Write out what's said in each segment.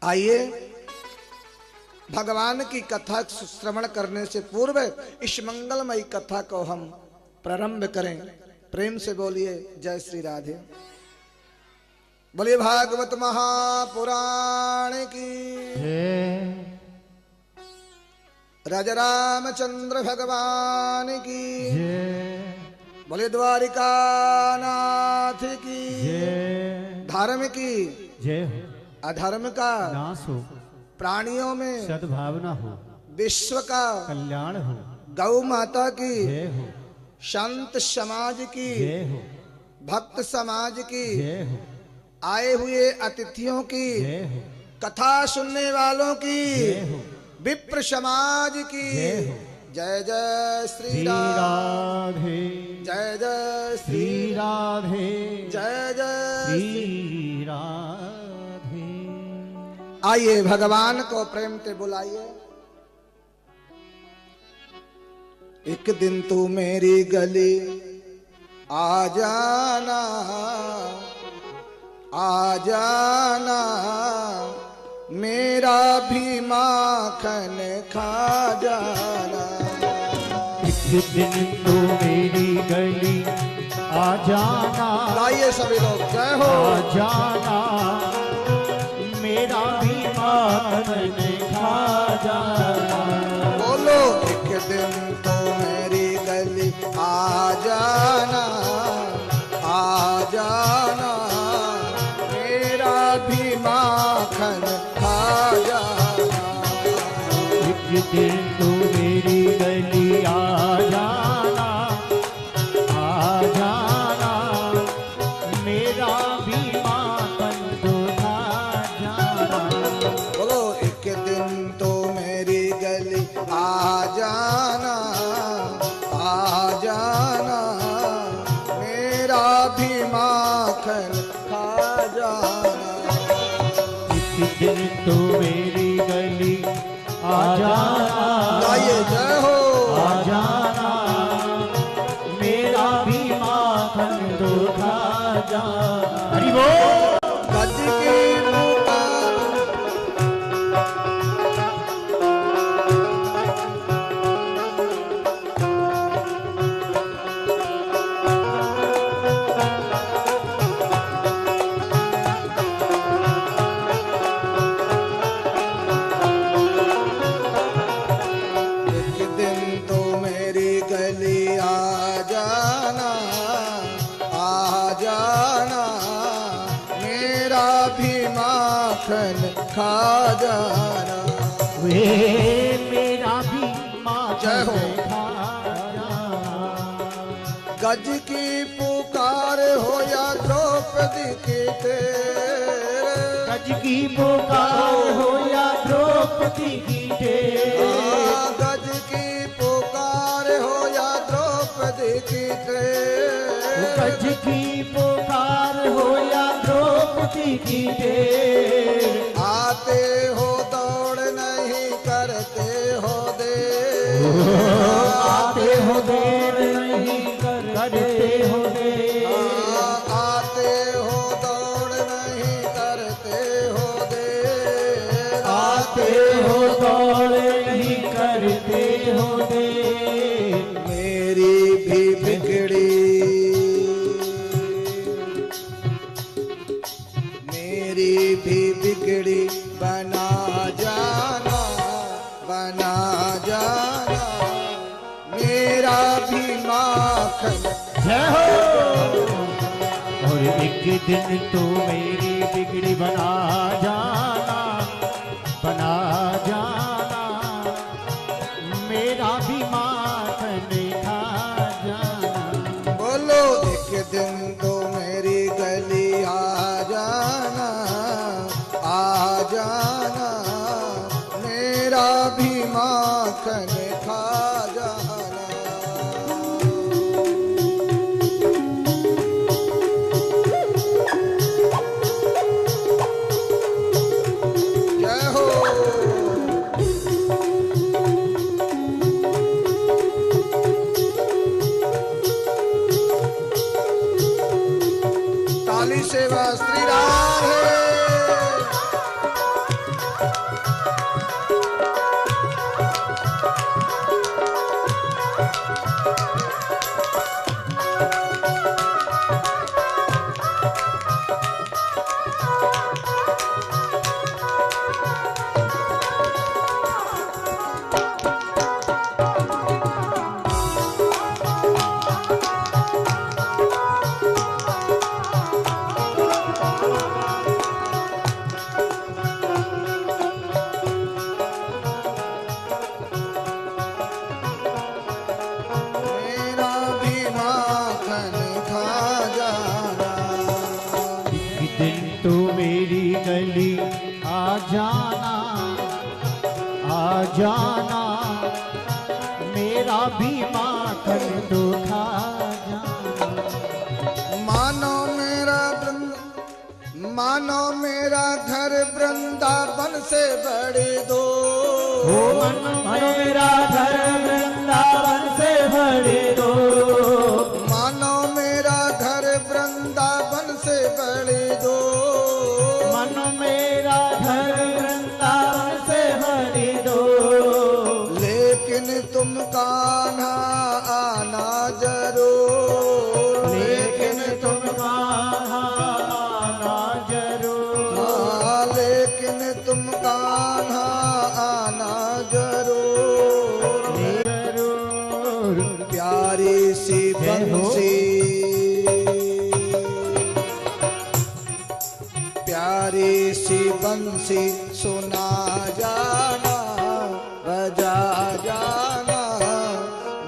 आइए भगवान की कथा श्रवण करने से पूर्व इस मंगलमयी कथा को हम प्रारंभ करें। प्रेम से बोलिए जय श्री राधे। बोलिए भागवत महापुराण की, राजा रामचंद्र भगवान की, बोले द्वारिका नाथ की, धर्म की जय हो, अधर्म का नाश हो, प्राणियों में सद्भावना हो, विश्व का कल्याण हो, गौ माता की, जय हो, संत समाज की, जय हो, भक्त समाज की, जय हो, आए हुए अतिथियों की, जय हो, कथा सुनने वालों की, जय हो, विप्र समाज की, जय हो। जय जय श्री श्री राधे, जय जय श्री राधे, जय जय श्री राधे। आइए भगवान को प्रेम से बुलाइए। एक दिन तू मेरी गली आ जाना, आ जाना, मेरा भी माखन खा जाना। एक दिन तो मेरी गली आ जाना, गाइए सभी लोग जय हो। आ जाना, मेरा भी माखन खा जाना। बोलो एक दिन तो मेरी गली आ जाना, आ जाना, मेरा भी माखन खा जाना। एक दिन तो मेरी गली आ जाना, आ जाना, मेरा भी माखन तो खा जाना। बोलो एक दिन तो मेरी गली आ जाना, आ जाना, मेरा भी माखन खा जाना। एक दिन तो मेरी गली आ जाना, गाइए जय हो। आ जाना, मेरा भी माखन तो खा जाना। हरि बोल। गज की पुकार, एक दिन तो मेरी गली आ जाना, आ जाना, मेरा भी माखन खा जाना। वे मेरा भी जय हो। माखन खा जाना। गज की पुकार हो या द्रौपदी की तेरे, गज की पुकार हो या द्रौपदी की ढेर। गज की पुकार हो या द्रौपदी की तेरे, गज की पुकार हो या द्रौपदी की ढेर। आते हो दौड़ नहीं करते हो देर, आते हो देर नहीं करते हो देर। आते हो दौड़ नहीं करते हो देर, आते हो दौड़ नहीं करते हो देर। मेरी भी बिगड़ी, मेरी भी बिगड़ी बना जाना, बना जाना, मेरा भी माखन। जय हो। और एक दिन तो मेरी बिगड़ी बना जाना, बना जाना, मेरा भी माखन खा जाना। बोलो एक दिन तो मेरी गली आ जाना, आ जाना, मेरा भी माखन खा जाना। आ जाना, आ जाना, मेरा भी माखन तो खा जाना। मानो मेरा घर वृंदावन से बड़ी दो, मानो मेरा घर वृंदावन से बड़ी दो, मानो मेरा घर वृंदावन से बड़ी दो, मानो मेरा घर वृंदावन से बड़ी दो। लेकिन तुम कान्हा आना जरूर, लेकिन तुम कान्हा आना जरूर, हाँ, लेकिन तुम कान्हा आना जरूर। जरूर। प्यारी सी बंसी, प्यारी सी बंसी सुना जाना, बजा जाना,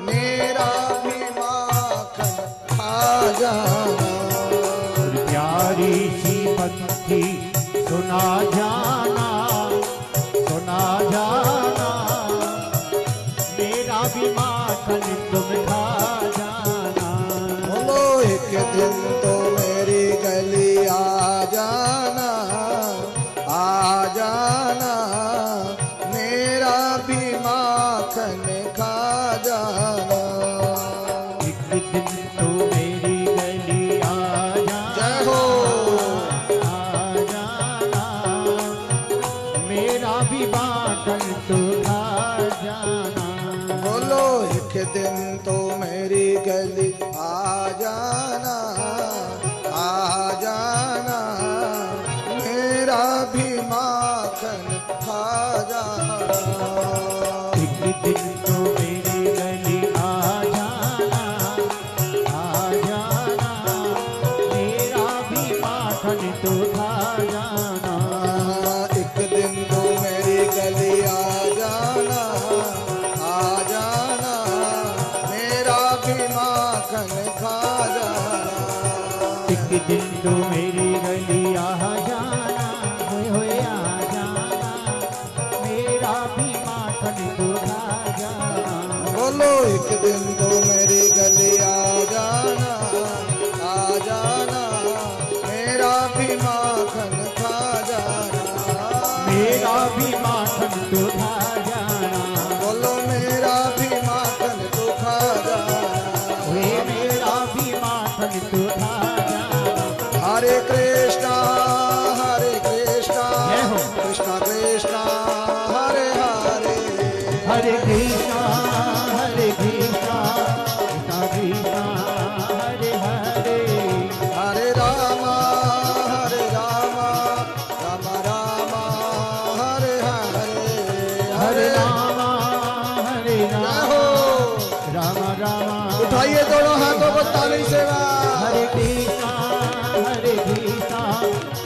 मेरा भी माखन खा जाना। प्यारी सी बंसी सुना जाना, सुना जाना, मेरा भी माखन तुम खा जाना। बोलो एक दिन तो मेरी गली आ जाना, आ जाना, मेरा भी माखन खा जाना। एक दिन तो मेरी गली आ जाना, जय हो। आ जाना, मेरा भी माखन तो खा जाना। बोलो एक दिन तो मेरी गली आ जाना, आ जाना, मेरा भी माखन खा जाना। एक दिन तो मेरी गली आ जाना, आ जाना, मेरा भी माखन तो खा जाना। एक दिन तो मेरी गली आ जाना, आ जाना, मेरा भी माखन खा जाना। एक दिन तो मेरी गली आ जाना, होए आ जाना, मेरा भी माखन तो खा जाना। बोलो एक दिन तो मेरी गली आ जाना, आ जाना, मेरा भी माखन खा जाना। मेरा भी माखन तो खा जाना। बोलो मेरा भी माखन तो खा जाना। वे मेरा भी माखन तो खा जाना। हरे कृष्णा, हरे कृष्णा, जय हो। कृष्णा कृष्णा, हरे हरे, हरे कृष्णा, हरे कृष्णा, कृष्णा कृष्णा, हरे हरे, हरे रामा, राम राम, हरे हरे, हरे रामा, हरे जय राम, हो। राम राम। उठाइए दोनों हाथों को ताली से। हरे कृष्णा,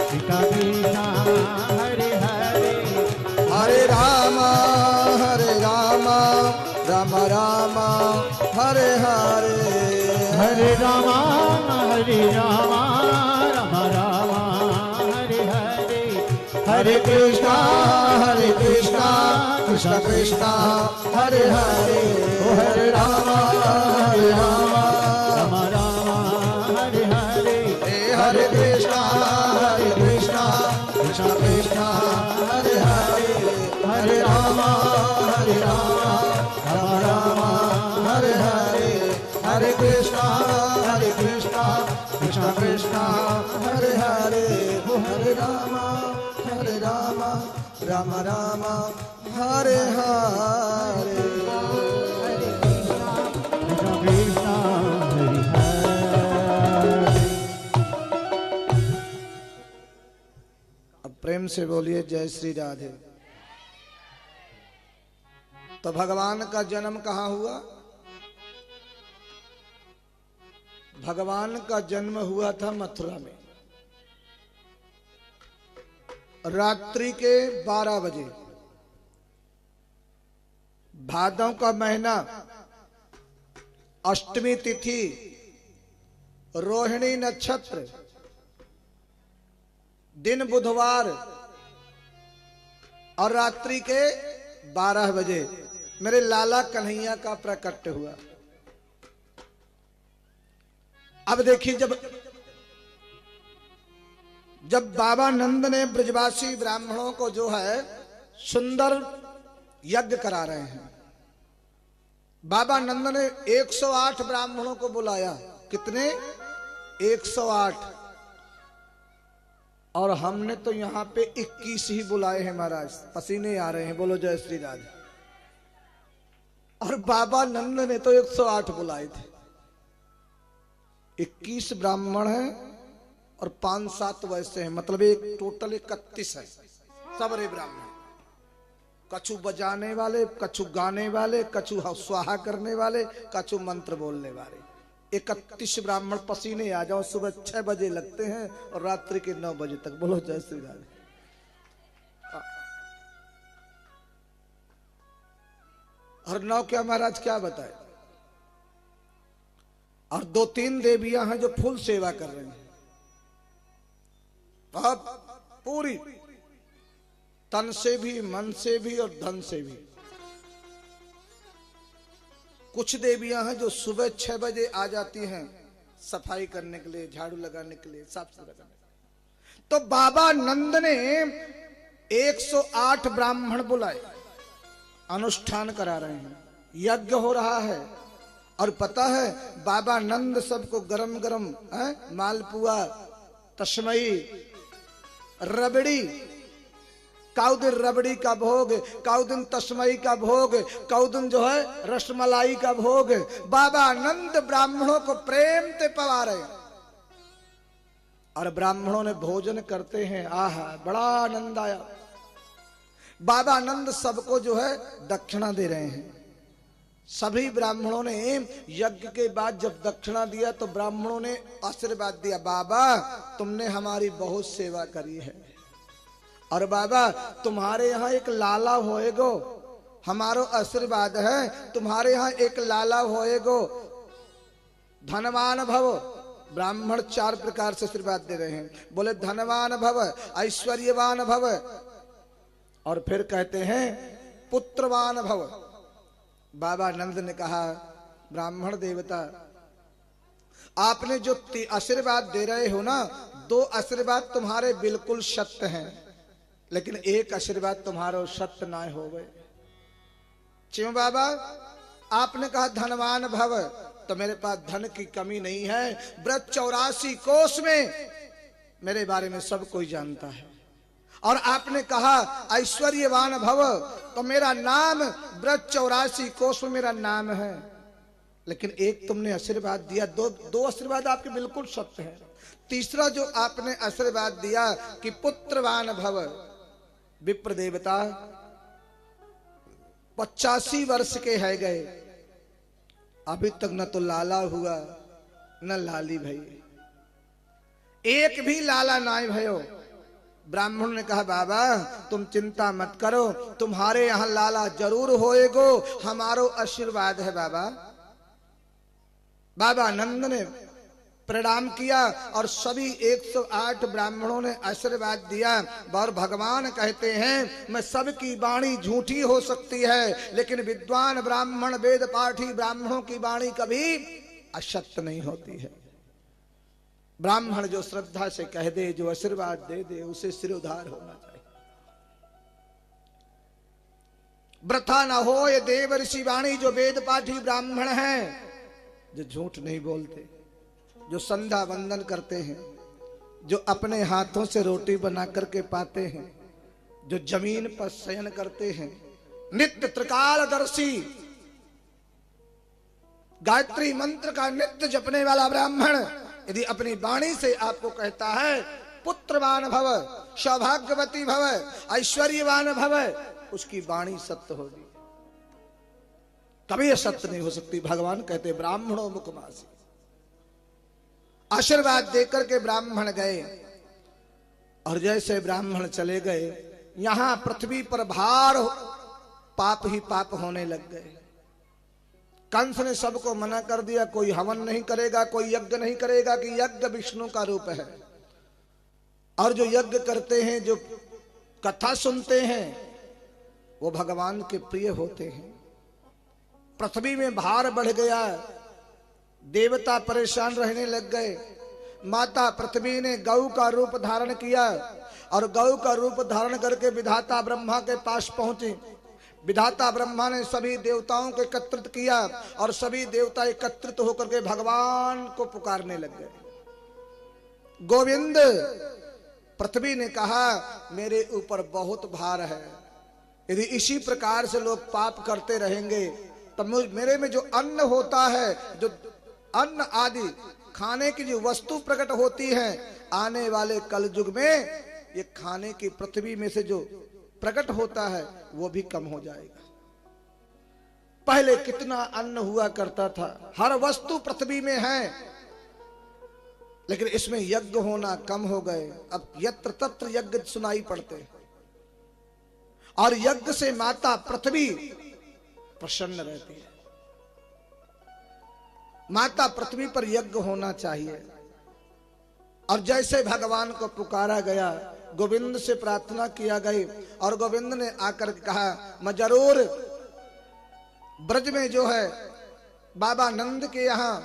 कृष्णा कृष्णा, हरे हरे, हरे राम, राम राम, हरे हरे, हरे राम, हरे राम, राम राम, हरे हरे, हरे कृष्णा, कृष्णा कृष्णा, हरे हरे, हरे राम, राम राम, हरे हरे, हरे कृष्णा, कृष्णा कृष्णा, हरे हरे, हरे राम, राम राम, हरे हरे, हरे कृष्णा, कृष्णा कृष्णा, हरे हरे, हरे राम, राम राम, हरे हरे। कृष्णा कृष्णा, हरे हरे। अब प्रेम से बोलिए जय श्री राधे। तो भगवान का जन्म कहाँ हुआ? भगवान का जन्म हुआ था मथुरा में, रात्रि के 12 बजे, भादों का महीना, अष्टमी तिथि, रोहिणी नक्षत्र, दिन बुधवार, और रात्रि के 12 बजे मेरे लाला कन्हैया का प्रकट हुआ। अब देखिए, जब बाबा नंद ने ब्रजवासी ब्राह्मणों को जो है सुंदर यज्ञ करा रहे हैं, बाबा नंद ने 108 ब्राह्मणों को बुलाया। कितने? 108। और हमने तो यहां पे 21 ही बुलाए हैं महाराज, पसीने आ रहे हैं, बोलो जय श्री राधे। और बाबा नंद ने तो 108 बुलाए थे। 21 ब्राह्मण हैं और 5-7 वैसे हैं, मतलब एक टोटल 31 है। सबरे ब्राह्मण, कछु बजाने वाले, कछु गाने वाले, कछु स्वाहा करने वाले, कछु मंत्र बोलने वाले। 31 ब्राह्मण पसीने आ जाओ। सुबह 6 बजे लगते हैं और रात्रि के 9 बजे तक। बोलो जय श्री राधे। और 9 क्या महाराज, क्या बताए। और 2-3 देवियां हैं जो फुल सेवा कर रही हैं। अब पूरी तन से भी, मन से भी और धन से भी। कुछ देवियां हैं जो सुबह 6 बजे आ जाती हैं सफाई करने के लिए, झाड़ू लगाने के लिए, साफ सुथरा करने के लिए। तो बाबा नंद ने 108 ब्राह्मण बुलाए, अनुष्ठान करा रहे हैं, यज्ञ हो रहा है। और पता है बाबा नंद सबको गरम गरम मालपुआ, तस्मई, रबड़ी, काउ दिन रबड़ी का भोग, काउ दिन तस्मई का भोग, काउ दिन जो है रसमलाई का भोग बाबा नंद ब्राह्मणों को प्रेम से पवा रहे हैं। और ब्राह्मणों ने भोजन करते हैं, आहा बड़ा आनंद आया। बाबा नंद सबको जो है दक्षिणा दे रहे हैं। सभी ब्राह्मणों ने यज्ञ के बाद जब दक्षिणा दिया तो ब्राह्मणों ने आशीर्वाद दिया, बाबा तुमने हमारी बहुत सेवा करी है, और बाबा तुम्हारे यहाँ एक लाला होएगो, हमारो आशीर्वाद है तुम्हारे यहाँ एक लाला होएगो, धनवान भव। ब्राह्मण 4 प्रकार से आशीर्वाद दे रहे हैं। बोले धनवान भव, ऐश्वर्यवान भव, और फिर कहते हैं पुत्रवान भव। बाबा नंद ने कहा, ब्राह्मण देवता आपने जो आशीर्वाद दे रहे हो ना, 2 आशीर्वाद तुम्हारे बिल्कुल सत्य हैं, लेकिन एक आशीर्वाद तुम्हारो सत्य ना हो गए। क्यों बाबा? आपने कहा धनवान भव, तो मेरे पास धन की कमी नहीं है। ब्रज 84 कोस में मेरे बारे में सब कोई जानता है। और आपने कहा ऐश्वर्यवान भव, तो मेरा नाम ब्रज 84 कोस में मेरा नाम है। लेकिन एक तुमने आशीर्वाद दिया, दो आशीर्वाद आपके बिल्कुल सत्य है। तीसरा जो आपने आशीर्वाद दिया कि पुत्रवान भव, विप्र देवता 85 वर्ष के है गए, अभी तक न तो लाला हुआ न लाली भई, एक भी लाला ना भयो। ब्राह्मण ने कहा, बाबा तुम चिंता मत करो, तुम्हारे यहां लाला जरूर होएगो, हमारो आशीर्वाद है बाबा। बाबा नंद ने प्रणाम किया और सभी 108 ब्राह्मणों ने आशीर्वाद दिया। और भगवान कहते हैं, मैं सबकी वाणी झूठी हो सकती है, लेकिन विद्वान ब्राह्मण, वेद पाठी ब्राह्मणों की वाणी कभी असत्य नहीं होती है। ब्राह्मण जो श्रद्धा से कह दे, जो आशीर्वाद दे दे, उसे सिरोधार होना चाहिए। व्रथा न हो ये देव ऋषि वाणी, जो वेद पाठी ब्राह्मण हैं, जो झूठ नहीं बोलते, जो संध्या वंदन करते हैं, जो अपने हाथों से रोटी बना करके पाते हैं, जो जमीन पर शयन करते हैं, नित्य त्रिकालदर्शी, गायत्री मंत्र का नित्य जपने वाला ब्राह्मण यदि अपनी वाणी से आपको कहता है पुत्रवान भव, सौभाग्यवती भव, ऐश्वर्यवान भव, उसकी वाणी सत्य होगी, कभी सत्य नहीं हो सकती। भगवान कहते ब्राह्मणों मुखमासी। आशीर्वाद देकर के ब्राह्मण गए, और जैसे ब्राह्मण चले गए, यहां पृथ्वी पर भार पाप ही पाप होने लग गए। कंस ने सबको मना कर दिया, कोई हवन नहीं करेगा, कोई यज्ञ नहीं करेगा, कि यज्ञ विष्णु का रूप है। और जो यज्ञ करते हैं, जो कथा सुनते हैं, वो भगवान के प्रिय होते हैं। पृथ्वी में भार बढ़ गया, देवता परेशान रहने लग गए। माता पृथ्वी ने गौ का रूप धारण किया और गौ का रूप धारण करके विधाता ब्रह्मा के पास पहुंचे। विधाता ब्रह्मा ने सभी देवताओं को एकत्रित किया और सभी देवता एकत्रित होकर के भगवान को पुकारने लग गए। गोविंद, पृथ्वी ने कहा मेरे ऊपर बहुत भार है, यदि इसी प्रकार से लोग पाप करते रहेंगे तो मेरे में जो अन्न होता है, जो अन्न आदि खाने की जो वस्तु प्रकट होती है, आने वाले कलयुग में ये खाने की पृथ्वी में से जो प्रकट होता है वो भी कम हो जाएगा। पहले कितना अन्न हुआ करता था, हर वस्तु पृथ्वी में है, लेकिन इसमें यज्ञ होना कम हो गए। अब यत्र तत्र यज्ञ सुनाई पड़ते और यज्ञ से माता पृथ्वी प्रसन्न रहती है। माता पृथ्वी पर यज्ञ होना चाहिए। और जैसे भगवान को पुकारा गया, गोविंद से प्रार्थना किया गई और गोविंद ने आकर कहा मैं जरूर ब्रज में जो है बाबा नंद के यहाँ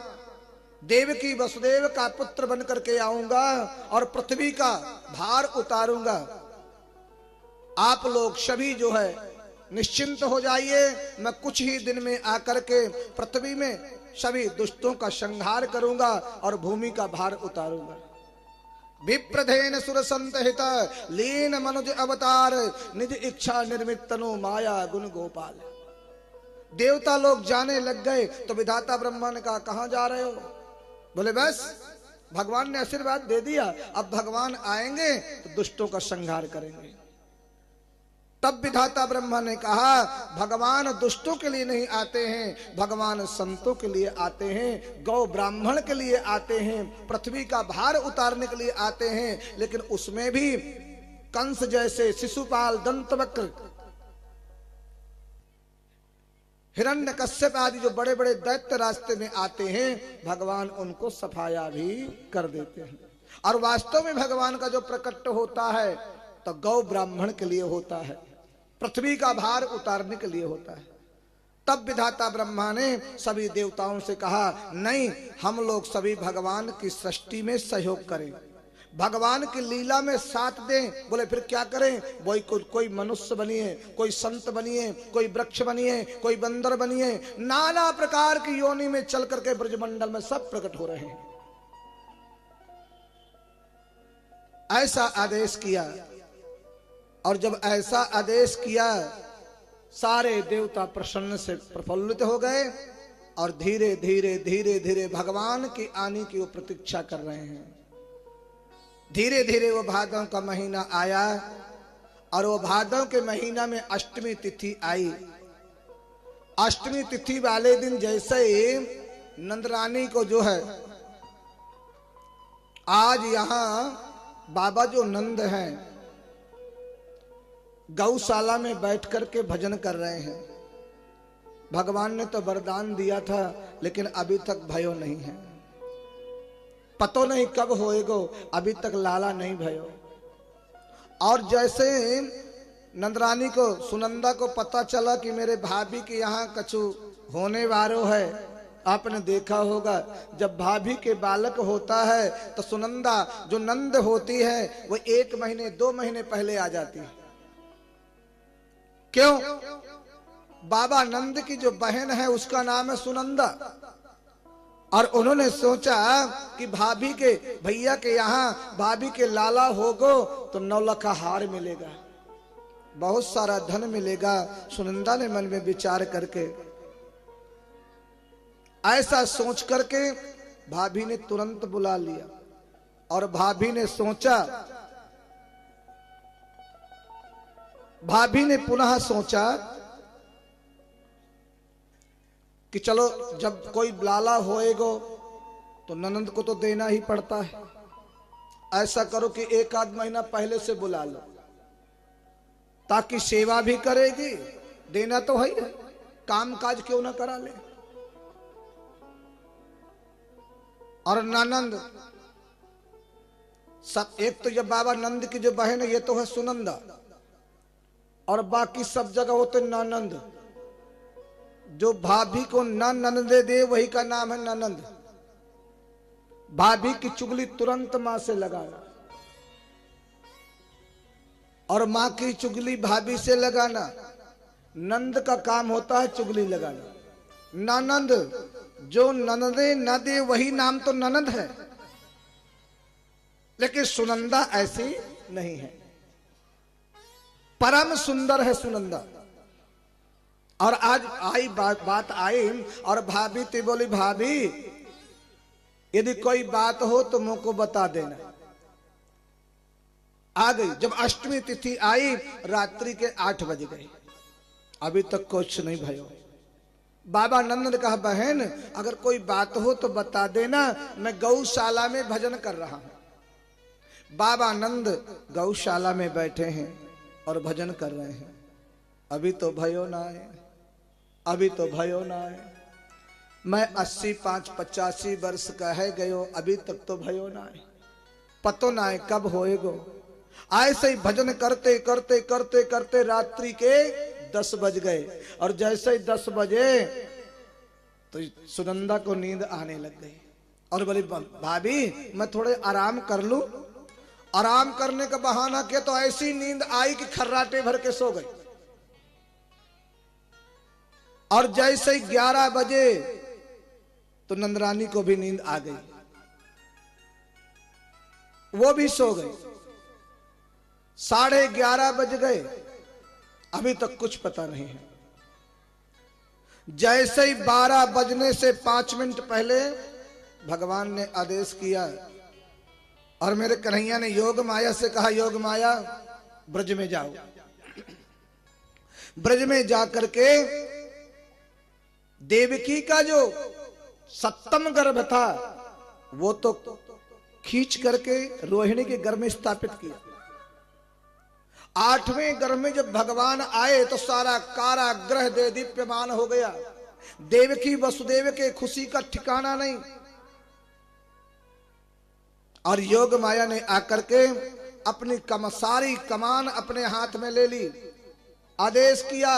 देवकी वसुदेव का पुत्र बन करके आऊंगा और पृथ्वी का भार उतारूंगा। आप लोग सभी जो है निश्चिंत हो जाइए, मैं कुछ ही दिन में आकर के पृथ्वी में सभी दुष्टों का संहार करूंगा और भूमि का भार उतारूंगा। विप्रधेन सुर संतहित लीन मनुज अवतार निज इच्छा निर्मित तनु माया गुण गोपाल। देवता लोग जाने लग गए तो विधाता ब्रह्मा ने कहा कहां जा रहे हो? बोले बस भगवान ने आशीर्वाद दे दिया, अब भगवान आएंगे तो दुष्टों का संहार करेंगे। तब विधाता ब्रह्मा ने कहा भगवान दुष्टों के लिए नहीं आते हैं, भगवान संतों के लिए आते हैं, गौ ब्राह्मण के लिए आते हैं, पृथ्वी का भार उतारने के लिए आते हैं। लेकिन उसमें भी कंस जैसे, शिशुपाल, दंतवक्र, हिरण्यकश्यप आदि जो बड़े बड़े दैत्य रास्ते में आते हैं, भगवान उनको सफाया भी कर देते हैं। और वास्तव में भगवान का जो प्रकट होता है तो गौ ब्राह्मण के लिए होता है, पृथ्वी का भार उतारने के लिए होता है। तब विधाता ब्रह्मा ने सभी देवताओं से कहा नहीं, हम लोग सभी भगवान की सृष्टि में सहयोग करें, भगवान की लीला में साथ दें। बोले फिर क्या करें? वही कोई मनुष्य बनिए, कोई संत बनिए, कोई वृक्ष बनिए, कोई बंदर बनिए, नाना प्रकार की योनि में चल करके ब्रजमंडल में सब प्रकट हो रहे हैं। ऐसा आदेश किया और जब ऐसा आदेश किया सारे देवता प्रसन्न से प्रफुल्लित हो गए और धीरे धीरे धीरे धीरे भगवान की आने की वो प्रतीक्षा कर रहे हैं। धीरे धीरे वो भादव का महीना आया और वो भादव के महीना में अष्टमी तिथि आई। अष्टमी तिथि वाले दिन जैसे ही नंदरानी को जो है, आज यहाँ बाबा जो नंद हैं गौशाला में बैठ करके भजन कर रहे हैं। भगवान ने तो वरदान दिया था लेकिन अभी तक भयो नहीं है, पतो नहीं कब होएगो, अभी तक लाला नहीं भयो। और जैसे नंदरानी को, सुनंदा को पता चला कि मेरे भाभी के यहाँ कछु होने वालो है, आपने देखा होगा जब भाभी के बालक होता है तो सुनंदा जो नंद होती है वो 1 महीने 2 महीने पहले आ जाती है। क्यों? बाबा नंद की जो बहन है उसका नाम है सुनंदा और उन्होंने सोचा कि भाभी के भैया के यहाँ भाभी के लाला होगो तो 9 लाख हार मिलेगा, बहुत सारा धन मिलेगा। सुनंदा ने मन में विचार करके ऐसा सोच करके भाभी ने तुरंत बुला लिया और भाभी ने सोचा, भाभी ने पुनः सोचा कि चलो जब कोई लाला होएगो तो ननंद को तो देना ही पड़ता है, ऐसा करो कि 1 आध महीना पहले से बुला लो ताकि सेवा भी करेगी, देना तो है, काम काज क्यों ना करा ले। और ननंद सब, एक तो जब बाबा नंद की जो बहन है ये तो है सुनंदा और बाकी सब जगह होते ननंद। जो भाभी को न ननदे दे वही का नाम है ननंद। भाभी की चुगली तुरंत मां से लगाना और मां की चुगली भाभी से लगाना। नंद का काम होता है चुगली लगाना। ननंद जो ननदे न दे वही नाम तो ननंद है, लेकिन सुनंदा ऐसी नहीं है। परम सुंदर है सुनंदा। और आज आई बात आई और भाभी थी बोली भाभी यदि कोई बात हो तो मुझको बता देना। आ गई। जब अष्टमी तिथि आई रात्रि के 8 बज गए, अभी तक कुछ नहीं भयो। बाबा नंद ने कहा बहन अगर कोई बात हो तो बता देना, मैं गौशाला में भजन कर रहा हूं। बाबा नंद गौशाला में बैठे हैं और भजन कर रहे हैं। अभी तो भयो ना आए, अभी तो भयो ना आए। मैं 85 वर्ष का है गयो, अभी तक तो भयो ना आए। पतो ना आए कब होएगो। ऐसे ही भजन करते करते करते करते रात्रि के 10 बज गए। और जैसे ही 10 बजे तो सुनंदा को नींद आने लग गई और बोली भाभी मैं थोड़े आराम कर लूं। आराम करने का बहाना किया तो ऐसी नींद आई कि खर्राटे भर के सो गई। और जैसे ही 11 बजे तो नंदरानी को भी नींद आ गई, वो भी सो गई। 11:30 बज गए, अभी तक कुछ पता नहीं है। जैसे ही 12 बजने से 5 मिनट पहले भगवान ने आदेश किया और मेरे कन्हैया ने योग माया से कहा योग माया ब्रज में जाओ। ब्रज में जाकर के देवकी का जो 7वां गर्भ था वो तो खींच करके रोहिणी के गर्भ में स्थापित किया। 8वें गर्भ में जब भगवान आए तो सारा कारागृह दे दीप्यमान हो गया। देवकी वसुदेव के खुशी का ठिकाना नहीं। और योग माया ने आकर के अपनी सारी कमान अपने हाथ में ले ली। आदेश किया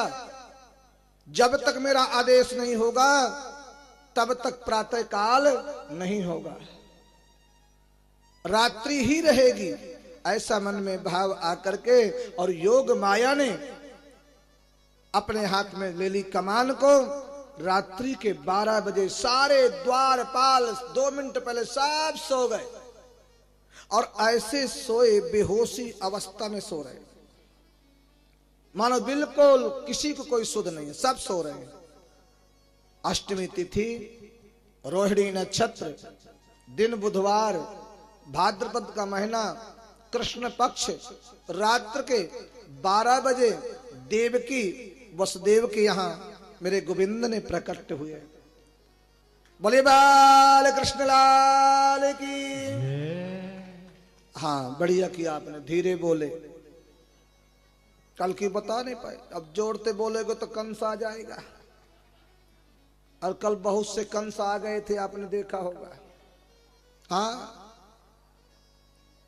जब तक मेरा आदेश नहीं होगा तब तक प्रातः काल नहीं होगा, रात्रि ही रहेगी। ऐसा मन में भाव आकर के और योग माया ने अपने हाथ में ले ली कमान को। रात्रि के 12 बजे सारे द्वारपाल 2 मिनट पहले सब सो गए और ऐसे सोए बेहोशी अवस्था में सो रहे, मानो बिल्कुल किसी को कोई सुध नहीं है, सब सो रहे हैं। अष्टमी तिथि, रोहिणी नक्षत्र, दिन बुधवार, भाद्रपद का महीना, कृष्ण पक्ष, रात्र के 12 बजे देवकी वसुदेव के यहाँ मेरे गोविंद ने प्रकट हुए। बोले बाल कृष्ण लाल की। हाँ बढ़िया किया आपने, धीरे बोले, कल की बता नहीं पाए। अब जोड़ते बोलेगे तो कंस आ जाएगा, और कल बहुत से कंस आ गए थे आपने देखा होगा। हाँ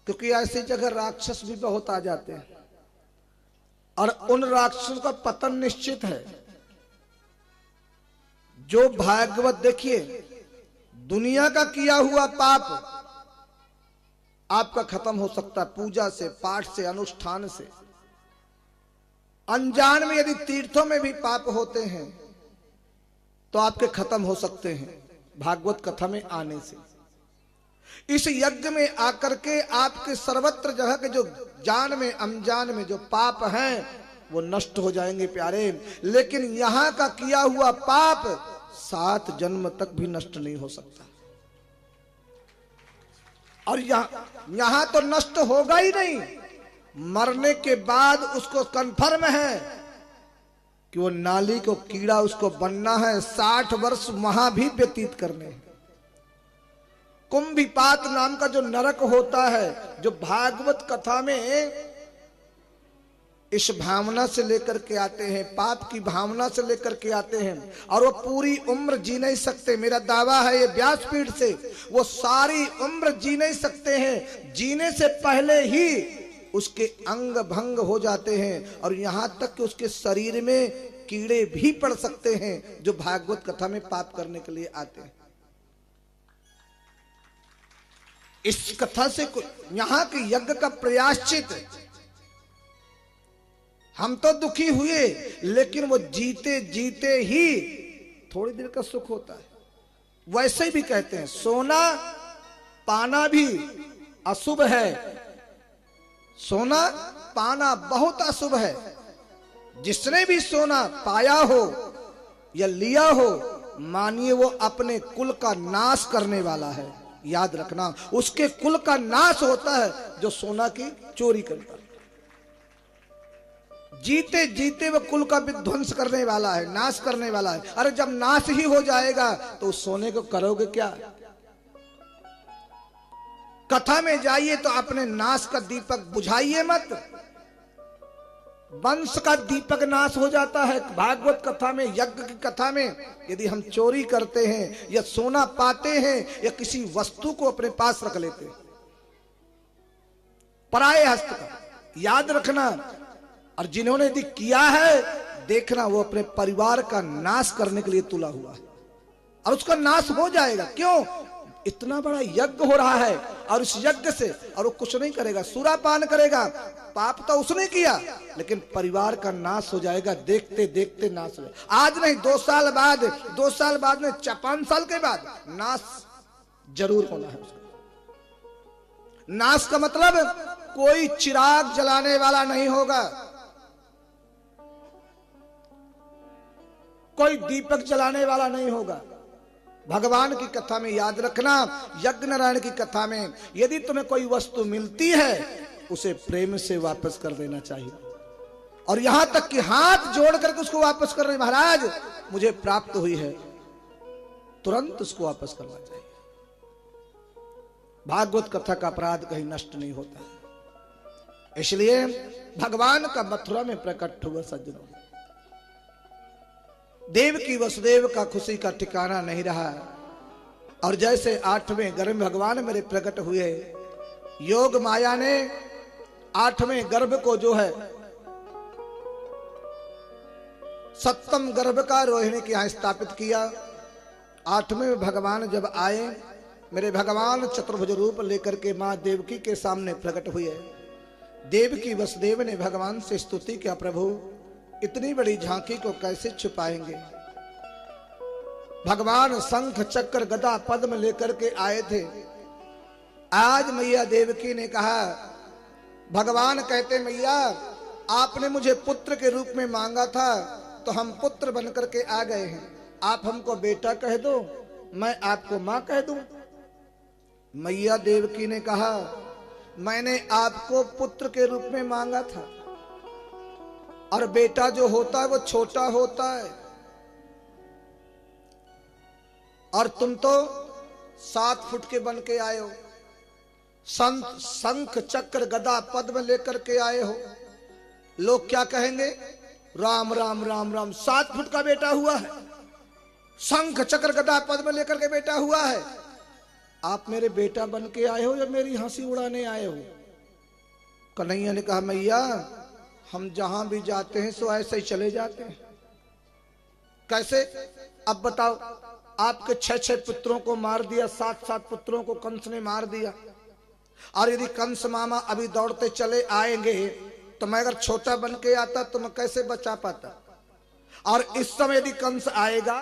क्योंकि ऐसी जगह राक्षस भी बहुत आ जाते हैं और उन राक्षसों का पतन निश्चित है। जो भागवत देखिए, दुनिया का किया हुआ पाप आपका खत्म हो सकता है पूजा से, पाठ से, अनुष्ठान से। अनजान में यदि तीर्थों में भी पाप होते हैं तो आपके खत्म हो सकते हैं भागवत कथा में आने से। इस यज्ञ में आकर के आपके सर्वत्र जगह के जो जान में अनजान में जो पाप हैं वो नष्ट हो जाएंगे प्यारे। लेकिन यहां का किया हुआ पाप 7 जन्म तक भी नष्ट नहीं हो सकता। और यहां तो नष्ट होगा ही नहीं, मरने के बाद उसको कन्फर्म है कि वो नाली को कीड़ा उसको बनना है, 60 वर्ष वहां भी व्यतीत करने हैं। कुंभिपात नाम का जो नरक होता है, जो भागवत कथा में इस भावना से लेकर के आते हैं, पाप की भावना से लेकर के आते हैं, और वो पूरी उम्र जी नहीं सकते। मेरा दावा है ये व्यासपीठ से, वो सारी उम्र जी नहीं सकते हैं। जीने से पहले ही उसके अंग भंग हो जाते हैं और यहां तक कि उसके शरीर में कीड़े भी पड़ सकते हैं जो भागवत कथा में पाप करने के लिए आते हैं। इस कथा से यहां के यज्ञ का प्रयाश्चित, हम तो दुखी हुए लेकिन वो जीते जीते ही थोड़ी देर का सुख होता है। वैसे भी कहते हैं सोना पाना भी अशुभ है, सोना पाना बहुत अशुभ है। जिसने भी सोना पाया हो या लिया हो, मानिए वो अपने कुल का नाश करने वाला है। याद रखना, उसके कुल का नाश होता है जो सोना की चोरी करता है। जीते जीते वो कुल का विध्वंस करने वाला है, नाश करने वाला है। अरे जब नाश ही हो जाएगा तो उस सोने को करोगे क्या? कथा में जाइए तो अपने नाश का दीपक बुझाइए मत। वंश का दीपक नाश हो जाता है। भागवत कथा में, यज्ञ की कथा में यदि हम चोरी करते हैं या सोना पाते हैं या किसी वस्तु को अपने पास रख लेते हैं पराये हस्त का, याद रखना। और जिन्होंने यदि किया है, देखना वो अपने परिवार का नाश करने के लिए तुला हुआ है और उसका नाश हो जाएगा। क्यों? इतना बड़ा यज्ञ हो रहा है और उस यज्ञ से, और वो कुछ नहीं करेगा, सुरापान करेगा, पाप तो उसने किया लेकिन परिवार का नाश हो जाएगा। देखते देखते नाश हो जाएगा। आज नहीं, 2 साल बाद, 2 साल बाद में, 5 साल के बाद नाश जरूर होना है उसका। नाश का मतलब कोई चिराग जलाने वाला नहीं होगा, कोई दीपक जलाने वाला नहीं होगा। भगवान की कथा में याद रखना, यज्ञ नारायण की कथा में यदि तुम्हें कोई वस्तु मिलती है उसे प्रेम से वापस कर देना चाहिए। और यहां तक कि हाथ जोड़ करके उसको वापस कर रहे, महाराज मुझे प्राप्त हुई है, तुरंत उसको वापस करना चाहिए। भागवत कथा का अपराध कहीं नष्ट नहीं होता। इसलिए भगवान का मथुरा में प्रकट हुआ सज्जनों, देव की वसुदेव का खुशी का ठिकाना नहीं रहा। और जैसे 8वें गर्भ भगवान मेरे प्रकट हुए, योग माया ने 8वें गर्भ को जो है 7म गर्भ का रोहिणी के यहां स्थापित किया। 8वें में भगवान जब आए, मेरे भगवान चतुर्भुज रूप लेकर के मां देवकी के सामने प्रकट हुए। देवकी वसुदेव ने भगवान से स्तुति किया, प्रभु इतनी बड़ी झांकी को कैसे छुपाएंगे? भगवान शंख चक्र गदा पद्म लेकर के आए थे। आज मैया देवकी ने कहा, भगवान कहते मैया आपने मुझे पुत्र के रूप में मांगा था तो हम पुत्र बनकर के आ गए हैं, आप हमको बेटा कह दो, मैं आपको मां कह दूं। मैया देवकी ने कहा, मैंने आपको पुत्र के रूप में मांगा था और बेटा जो होता है वो छोटा होता है, और तुम तो 7 फुट के बन के आए हो, शंख चक्र गदा पद्म लेकर के आए हो। लोग क्या कहेंगे? राम राम राम राम, 7 फुट का बेटा हुआ है, शंख चक्र गदा पद्म लेकर के बेटा हुआ है, आप मेरे बेटा बन के आए हो या मेरी हंसी उड़ाने आए हो? कन्हैया ने कहा, मैया हम जहां भी जाते हैं सो ऐसे ही चले जाते हैं। कैसे? अब बताओ, आपके 6 पुत्रों को मार दिया, 7 पुत्रों को कंस ने मार दिया, और यदि कंस मामा अभी दौड़ते चले आएंगे तो मैं अगर छोटा बन के आता तो मैं कैसे बचा पाता? और इस समय यदि कंस आएगा